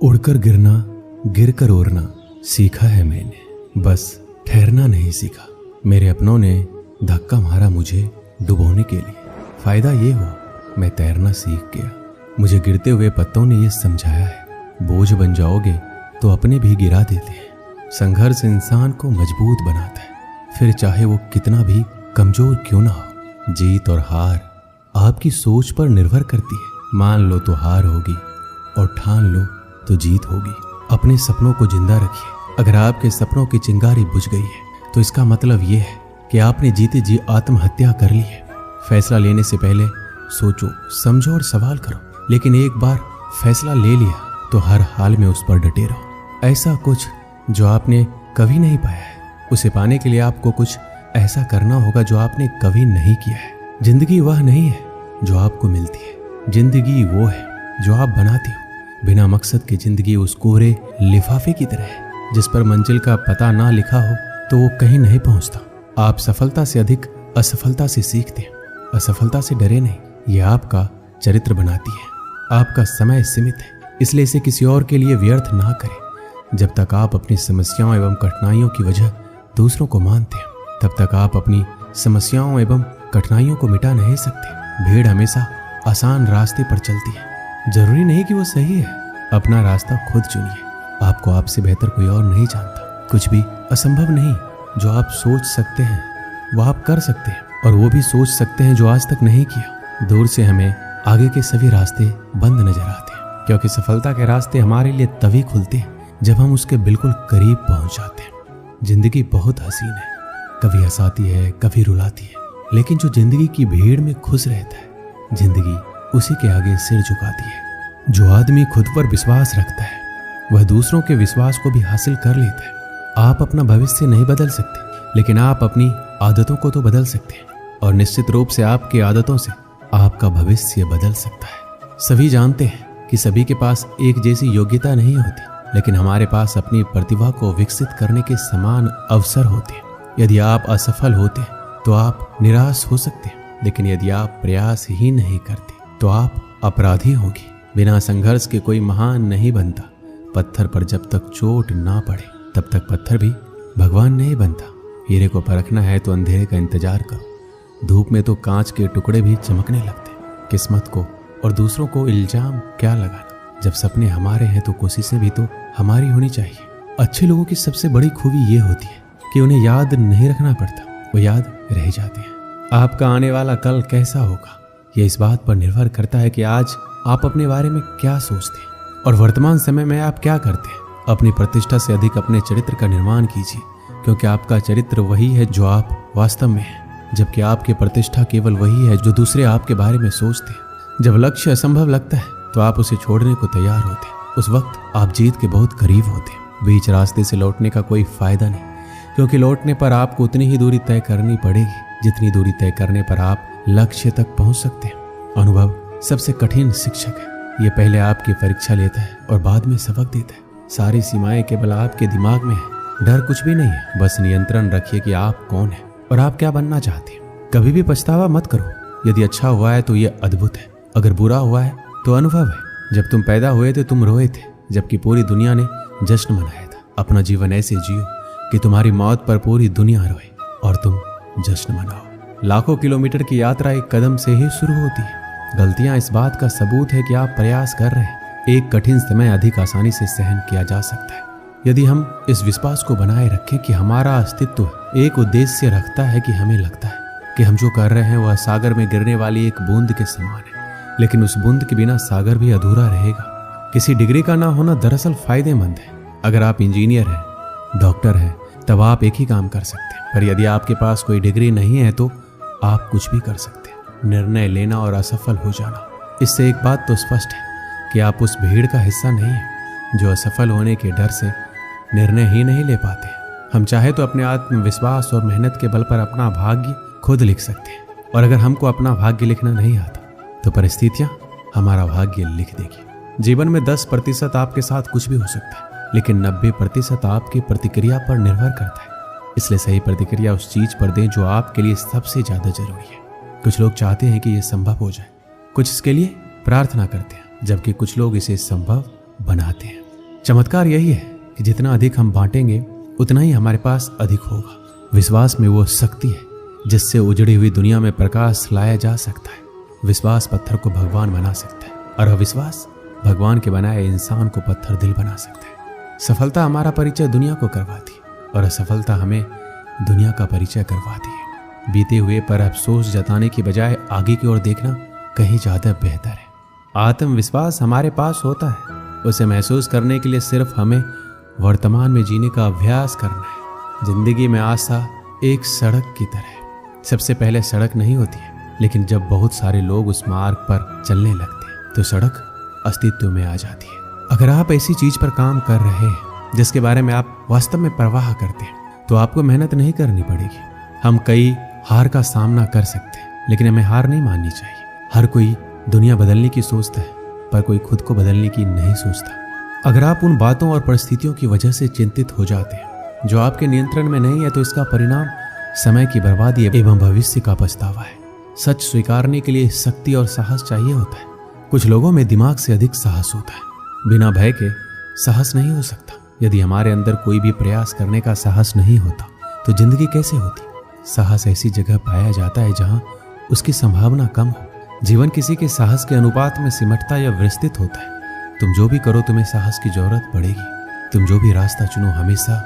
उड़कर गिरना, गिरकर उड़ना सीखा है मैंने, बस ठहरना नहीं सीखा। मेरे अपनों ने धक्का मारा मुझे डुबोने के लिए। फायदा ये हुआ मैं तैरना सीख गया। मुझे गिरते हुए पत्तों ने ये समझाया है, बोझ बन जाओगे तो अपने भी गिरा देते हैं। संघर्ष इंसान को मजबूत बनाता है, फिर चाहे वो कितना भी कमजोर क्यों ना हो। जीत और हार आपकी सोच पर निर्भर करती है। मान लो तो हार होगी और ठान लो तो जीत होगी। अपने सपनों को जिंदा रखिए। अगर आपके सपनों की चिंगारी बुझ गई है तो इसका मतलब ये है कि आपने जीते जी आत्महत्या कर ली है। फैसला लेने से पहले सोचो, समझो और सवाल करो, लेकिन एक बार फैसला ले लिया तो हर हाल में उस पर डटे रहो। ऐसा कुछ जो आपने कभी नहीं पाया है, उसे पाने के लिए आपको कुछ ऐसा करना होगा जो आपने कभी नहीं किया है। जिंदगी वह नहीं है जो आपको मिलती है, जिंदगी वो है जो आप बनाते हो। बिना मकसद की जिंदगी उस कोरे लिफाफे की तरह है जिस पर मंजिल का पता ना लिखा हो तो वो कहीं नहीं पहुंचता। आप सफलता से अधिक असफलता से सीखते हैं। असफलता से डरे नहीं, ये आपका चरित्र बनाती है। आपका समय सीमित है, इसलिए इसे किसी और के लिए व्यर्थ ना करें। जब तक आप अपनी समस्याओं एवं कठिनाइयों की वजह दूसरों को मानते हैं, तब तक आप अपनी समस्याओं एवं कठिनाइयों को मिटा नहीं सकते। भीड़ हमेशा आसान रास्ते पर चलती है, जरूरी नहीं कि वो सही है। अपना रास्ता खुद चुनिए। आपको आपसे बेहतर कोई और नहीं जानता। कुछ भी असंभव नहीं। जो आप सोच सकते हैं वो आप कर सकते हैं, और वो भी सोच सकते हैं जो आज तक नहीं किया। दूर से हमें आगे के सभी रास्ते बंद नजर आते हैं, क्योंकि सफलता के रास्ते हमारे लिए तभी खुलते हैं जब हम उसके बिल्कुल करीब पहुंच जाते हैं। जिंदगी बहुत हसीन है, कभी हंसाती है, कभी रुलाती है, लेकिन जो जिंदगी की भीड़ में खुश रहता है, जिंदगी उसी के आगे सिर झुकाती है। जो आदमी खुद पर विश्वास रखता है वह दूसरों के विश्वास को भी हासिल कर लेता है। आप अपना भविष्य नहीं बदल सकते, लेकिन आप अपनी आदतों को तो बदल सकते हैं, और निश्चित रूप से आपकी आदतों से आपका भविष्य बदल सकता है। सभी जानते हैं कि सभी के पास एक जैसी योग्यता नहीं होती, लेकिन हमारे पास अपनी प्रतिभा को विकसित करने के समान अवसर होते हैं। यदि आप असफल होते हैं तो आप निराश हो सकते हैं, लेकिन यदि आप प्रयास ही नहीं करते तो आप अपराधी होंगे। बिना संघर्ष के कोई महान नहीं बनता। पत्थर पर जब तक चोट ना पड़े तब तक पत्थर भी भगवान नहीं बनता। हीरे को परखना है तो अंधेरे का इंतजार करो। धूप में तो कांच के टुकड़े भी चमकने लगते। किस्मत को और दूसरों को इल्जाम क्या लगाना। जब सपने हमारे हैं तो कोशिशें भी तो हमारी होनी चाहिए। अच्छे लोगों की सबसे बड़ी खूबी ये होती है कि उन्हें याद नहीं रखना पड़ता, वो याद रह जाते हैं। आपका आने वाला कल कैसा होगा ये इस बात पर निर्भर करता है कि आज आप अपने बारे में क्या सोचते हैं और वर्तमान समय में आप क्या करते हैं। अपनी प्रतिष्ठा से अधिक अपने चरित्र का निर्माण कीजिए, क्योंकि आपका चरित्र वही है जो आप वास्तव में हैं, जबकि आपकी प्रतिष्ठा केवल वही है जो दूसरे आपके बारे में सोचते हैं। जब लक्ष्य असंभव लगता है तो आप उसे छोड़ने को तैयार होते हैं। उस वक्त आप जीत के बहुत करीब होते हैं। बीच रास्ते से लौटने का कोई फायदा नहीं, क्योंकि लौटने पर आपको उतनी ही दूरी तय करनी पड़ेगी जितनी दूरी तय करने पर आप लक्ष्य तक पहुंच सकते हैं। अनुभव सबसे कठिन शिक्षक है। ये पहले आपकी परीक्षा लेता है और बाद में सबक देता है। सारी सीमाएं केवल आपके दिमाग में है। डर कुछ भी नहीं है, बस नियंत्रण रखिए कि आप कौन है और आप क्या बनना चाहते हैं। कभी भी पछतावा मत करो। यदि अच्छा हुआ है तो ये अद्भुत है, अगर बुरा हुआ है तो अनुभव है। जब तुम पैदा हुए थे तुम रोए थे, जबकि पूरी दुनिया ने जश्न मनाया था। अपना जीवन ऐसे जियो कि तुम्हारी मौत पर पूरी दुनिया रोए और तुम जश्न मनाओ। लाखों किलोमीटर की यात्रा एक कदम से ही शुरू होती है। गलतियां इस बात का सबूत है कि आप प्रयास कर रहे हैं। एक कठिन समय अधिक आसानी से सहन किया जा सकता है यदि हम इस विश्वास को बनाए रखें कि हमारा अस्तित्व एक उद्देश्य रखता है। कि हमें लगता है कि हम जो कर रहे हैं वह सागर में गिरने वाली एक बूंद के समान है, लेकिन उस बूंद के बिना सागर भी अधूरा रहेगा। किसी डिग्री का ना होना दरअसल फायदेमंद है। अगर आप इंजीनियर हैं, डॉक्टर हैं, तब आप एक ही काम कर सकते हैं, पर यदि आपके पास कोई डिग्री नहीं है तो आप कुछ भी कर सकते हैं। निर्णय लेना और असफल हो जाना, इससे एक बात तो स्पष्ट है कि आप उस भीड़ का हिस्सा नहीं है जो असफल होने के डर से निर्णय ही नहीं ले पाते। हम चाहे तो अपने आत्मविश्वास और मेहनत के बल पर अपना भाग्य खुद लिख सकते हैं, और अगर हमको अपना भाग्य लिखना नहीं आता तो परिस्थितियां हमारा भाग्य लिख देगी। जीवन में 10% आपके साथ कुछ भी हो सकता है, लेकिन 90% आपकी प्रतिक्रिया पर निर्भर करता है। इसलिए सही प्रतिक्रिया उस चीज पर दें जो आपके लिए सबसे ज्यादा जरूरी है। कुछ लोग चाहते हैं कि यह संभव हो जाए, कुछ इसके लिए प्रार्थना करते हैं, जबकि कुछ लोग इसे संभव बनाते हैं। चमत्कार यही है कि जितना अधिक हम बांटेंगे उतना ही हमारे पास अधिक होगा। विश्वास में वो शक्ति है जिससे उजड़ी हुई दुनिया में प्रकाश लाया जा सकता है। विश्वास पत्थर को भगवान बना सकता है और अविश्वास भगवान के बनाए इंसान को पत्थर दिल बना सकता है। सफलता हमारा परिचय दुनिया को करवाती है और असफलता हमें दुनिया का परिचय करवाती है। बीते हुए पर अफसोस जताने की बजाय आगे की ओर देखना कहीं ज्यादा बेहतर है। आत्मविश्वास हमारे पास होता है, उसे महसूस करने के लिए सिर्फ हमें वर्तमान में जीने का अभ्यास करना है। जिंदगी में आशा एक सड़क की तरह है। सबसे पहले सड़क नहीं होती है, लेकिन जब बहुत सारे लोग उस मार्ग पर चलने लगते हैं तो सड़क अस्तित्व में आ जाती है। अगर आप ऐसी चीज पर काम कर रहे हैं जिसके बारे में आप वास्तव में परवाह करते हैं तो आपको मेहनत नहीं करनी पड़ेगी। हम कई हार का सामना कर सकते हैं, लेकिन हमें हार नहीं माननी चाहिए। हर कोई दुनिया बदलने की सोचता है, पर कोई खुद को बदलने की नहीं सोचता। अगर आप उन बातों और परिस्थितियों की वजह से चिंतित हो जाते हैं जो आपके नियंत्रण में नहीं है, तो इसका परिणाम समय की बर्बादी एवं भविष्य का पछतावा है। सच स्वीकारने के लिए शक्ति और साहस चाहिए होता है। कुछ लोगों में दिमाग से अधिक साहस होता है। बिना भय के साहस नहीं हो सकता। यदि हमारे अंदर कोई भी प्रयास करने का साहस नहीं होता तो जिंदगी कैसे होती? साहस ऐसी जगह पाया जाता है जहां उसकी संभावना कम हो। जीवन किसी के साहस के अनुपात में सिमटता या विस्तृत होता है। तुम जो भी करो तुम्हें साहस की जरूरत पड़ेगी। तुम जो भी रास्ता चुनो हमेशा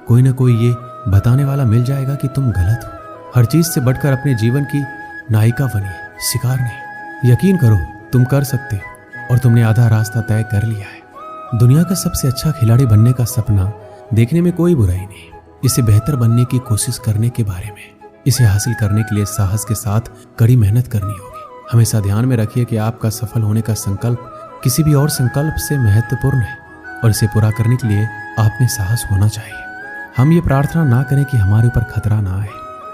कोई ना कोई ये बताने वाला मिल जाएगा कि तुम गलत हो। हर चीज से बढ़कर अपने जीवन की नायिका बनिए, शिकार नहीं। यकीन करो तुम कर सकते हो और तुमने आधा रास्ता तय कर लिया है। दुनिया का सबसे अच्छा खिलाड़ी बनने का सपना देखने में कोई बुराई नहीं। इसे बेहतर बनने की कोशिश करने के बारे में। इसे हासिल करने के लिए साहस के साथ कड़ी मेहनत करनी होगी। हमेशा ध्यान में रखिए कि आपका सफल होने का संकल्प किसी भी और संकल्प से महत्वपूर्ण है और इसे पूरा करने के लिए आप में साहस होना चाहिए। हम ये प्रार्थना ना करें कि हमारे ऊपर खतरा ना आए,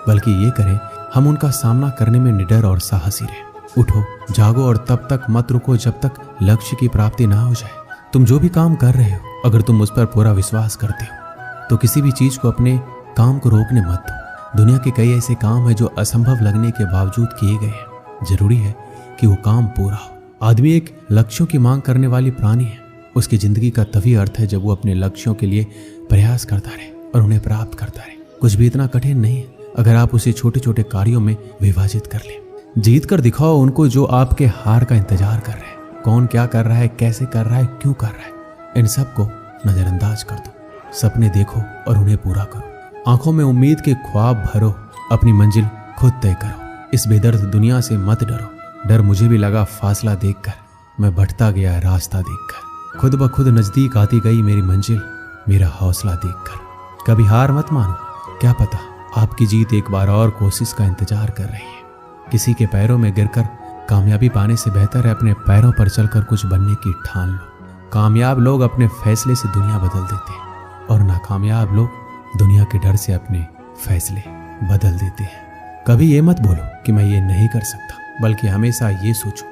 बल्कि ये करें हम उनका सामना करने में निडर और साहसी रहें। उठो, जागो और तब तक मत रुको जब तक लक्ष्य की प्राप्ति ना हो जाए। तुम जो भी काम कर रहे हो, अगर तुम उस पर पूरा विश्वास करते हो तो किसी भी चीज को अपने काम को रोकने मत दो। दुनिया के कई ऐसे काम हैं जो असंभव लगने के बावजूद किए गए हैं। जरूरी है कि वो काम पूरा हो। आदमी एक लक्ष्यों की मांग करने वाली प्राणी है। उसकी जिंदगी का तभी अर्थ है जब वो अपने लक्ष्यों के लिए प्रयास करता रहे और उन्हें प्राप्त करता रहे। कुछ भी इतना कठिन नहीं है अगर आप उसे छोटे छोटे कार्यों में विभाजित कर लें। जीत कर दिखाओ उनको जो आपके हार का इंतजार कर रहे हैं। कौन क्या कर रहा है, कैसे कर रहा है, क्यों कर रहा है, इन सब को नजरअंदाज कर दो। सपने देखो और उन्हें पूरा करो। आंखों में उम्मीद के ख्वाब भरो। अपनी मंजिल खुद तय करो। इस बेदर्द दुनिया से मत डरो। डर मुझे भी लगा फासला देखकर, मैं बढ़ता गया रास्ता देखकर। खुद ब खुद नजदीक आती गई मेरी मंजिल, मेरा हौसला देखकर। कभी हार मत मानो, क्या पता आपकी जीत एक बार और कोशिश का इंतजार कर रही है। किसी के पैरों में गिरकर कामयाबी पाने से बेहतर है अपने पैरों पर चलकर कुछ बनने की ठान लो। कामयाब लोग अपने फैसले से दुनिया बदल देते हैं और नाकामयाब लोग दुनिया के डर से अपने फैसले बदल देते हैं। कभी ये मत बोलो कि मैं ये नहीं कर सकता, बल्कि हमेशा ये सोचो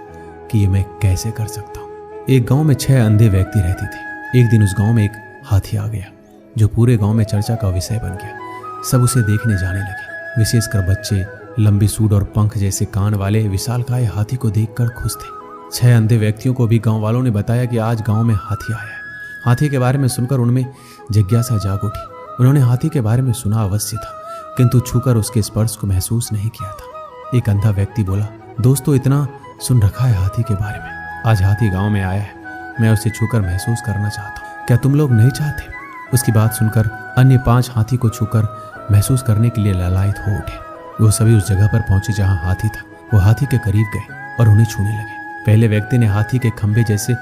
कि ये मैं कैसे कर सकता हूँ। एक गांव में 6 अंधे व्यक्ति रहते थे। एक दिन उस गांव में एक हाथी आ गया जो पूरे गांव में चर्चा का विषय बन गया। सब उसे देखने जाने लगे, विशेषकर बच्चे। लंबी सूंड और पंख जैसे कान वाले विशालकाय हाथी को देखकर खुश थे। 6 अंधे व्यक्तियों को भी गांव वालों ने बताया कि आज गांव में हाथी आया है। हाथी के बारे में सुनकर उनमें जिज्ञासा जाग उठी। उन्होंने हाथी के बारे में सुना अवश्य था, किंतु छूकर उसके स्पर्श को महसूस नहीं किया था। एक अंधा व्यक्ति बोला, दोस्तों इतना सुन रखा है हाथी के बारे में, आज हाथी गांव में आया है, मैं उसे छूकर महसूस करना चाहता हूँ, क्या तुम लोग नहीं चाहते? उसकी बात सुनकर अन्य 5 हाथी को छूकर महसूस करने के लिए लालायित हो उठे। वो सभी उस जगह पर पहुंचे जहां हाथी था। वो हाथी के करीब गए और उन्हें छूने लगे। पहले व्यक्ति ने हाथी के खंभे जैसे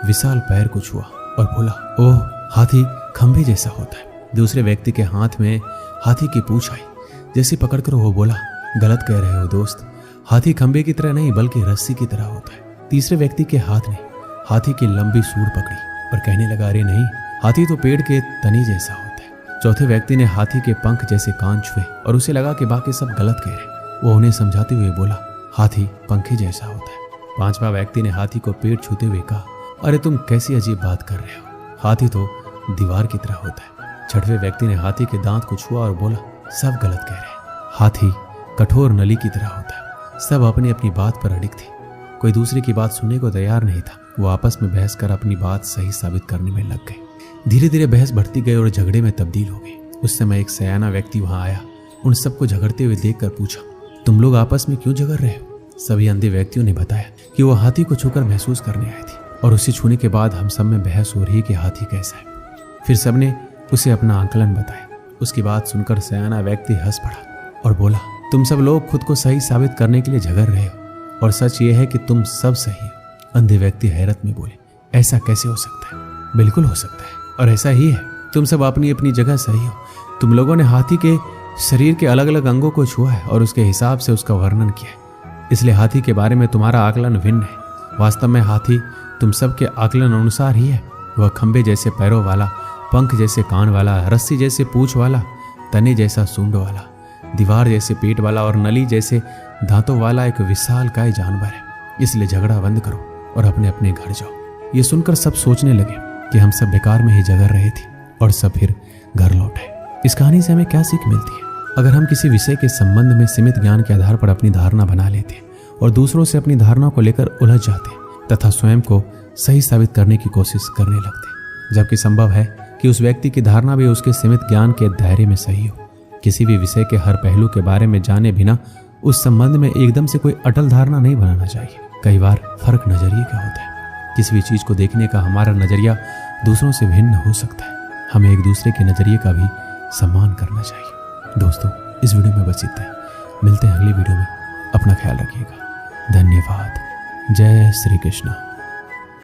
विशाल पैर को छुआ और बोला, ओह हाथी खंभे जैसा होता है। दूसरे व्यक्ति के हाथ में हाथी की पूंछ आई। जैसे पकड़कर वो बोला, गलत कह रहे हो दोस्त, हाथी खंभे की तरह नहीं बल्कि रस्सी की तरह होता है। तीसरे व्यक्ति के हाथ ने हाथी की लंबी सूंड पकड़ी और कहने लगा, अरे नहीं, हाथी तो पेड़ के तने जैसा होता है। चौथे व्यक्ति ने हाथी के पंख जैसे कान छुए और उसे लगा कि बाकी सब गलत कह रहे। वो उन्हें समझाते हुए बोला, हाथी पंखे जैसा होता है। 5वां व्यक्ति ने हाथी को पेट छूते हुए कहा, अरे तुम कैसी अजीब बात कर रहे हो, हाथी तो दीवार की तरह होता है। 6वें व्यक्ति ने हाथी के दांत को छुआ और बोला, सब गलत कह रहे हैं, हाथी कठोर नली की तरह होता है। सब अपनी अपनी बात पर अडिग थे, कोई दूसरे की बात सुनने को तैयार नहीं था। वो आपस में बहस कर अपनी बात सही साबित करने में लग गए। धीरे धीरे बहस बढ़ती गई और झगड़े में तब्दील हो गई। उस समय एक सयाना व्यक्ति वहां आया, उन सबको झगड़ते हुए देखकर पूछा, तुम लोग आपस में क्यों झगड़ रहे हो? सभी अंधे व्यक्तियों ने बताया कि वो हाथी को छूकर महसूस करने आए थे और उसे छूने के बाद हम सब में बहस हो रही है कि हाथी कैसा है। फिर सबने उसे अपना आकलन बताया। उसकी बात सुनकर सयाना व्यक्ति हंस पड़ा और बोला, तुम सब लोग खुद को सही साबित करने के लिए झगड़ रहे हो और सच ये है कि तुम सब सही हो। अंधे व्यक्ति हैरत में बोले, ऐसा कैसे हो सकता है? बिल्कुल हो सकता है और ऐसा ही है। तुम सब अपनी अपनी जगह सही हो। तुम लोगों ने हाथी के शरीर के अलग अलग अंगों को छुआ है और उसके हिसाब से उसका वर्णन किया है, इसलिए हाथी के बारे में तुम्हारा आकलन भिन्न है। वास्तव में हाथी तुम सबके आकलन अनुसार ही है। वह खंबे जैसे पैरों वाला, पंख जैसे कान वाला, रस्सी जैसे पूंछ वाला, तने जैसा सूंड वाला, दीवार जैसे पेट वाला और नली जैसे दांतों वाला एक विशालकाय जानवर है। इसलिए झगड़ा बंद करो और अपने अपने घर जाओ। ये सुनकर सब सोचने लगे कि हम सब बेकार में ही झगड़ रहे थे और सब फिर घर लौट आए। इस कहानी से हमें क्या सीख मिलती है? अगर हम किसी विषय के संबंध में सीमित ज्ञान के आधार पर अपनी धारणा बना लेते हैं और दूसरों से अपनी धारणा को लेकर उलझ जाते हैं तथा स्वयं को सही साबित करने की कोशिश करने लगते हैं, जबकि संभव है कि उस व्यक्ति की धारणा भी उसके सीमित ज्ञान के दायरे में सही हो। किसी भी विषय के हर पहलू के बारे में जाने बिना उस संबंध में एकदम से कोई अटल धारणा नहीं बनाना चाहिए। कई बार फर्क नजरिए का होता है। किसी भी चीज को देखने का हमारा नजरिया दूसरों से भिन्न हो सकता है। हमें एक दूसरे के नजरिए का भी सम्मान करना चाहिए। दोस्तों, इस वीडियो में बस इतना ही। मिलते हैं अगली वीडियो में। अपना ख्याल रखिएगा। धन्यवाद। जय श्री कृष्ण।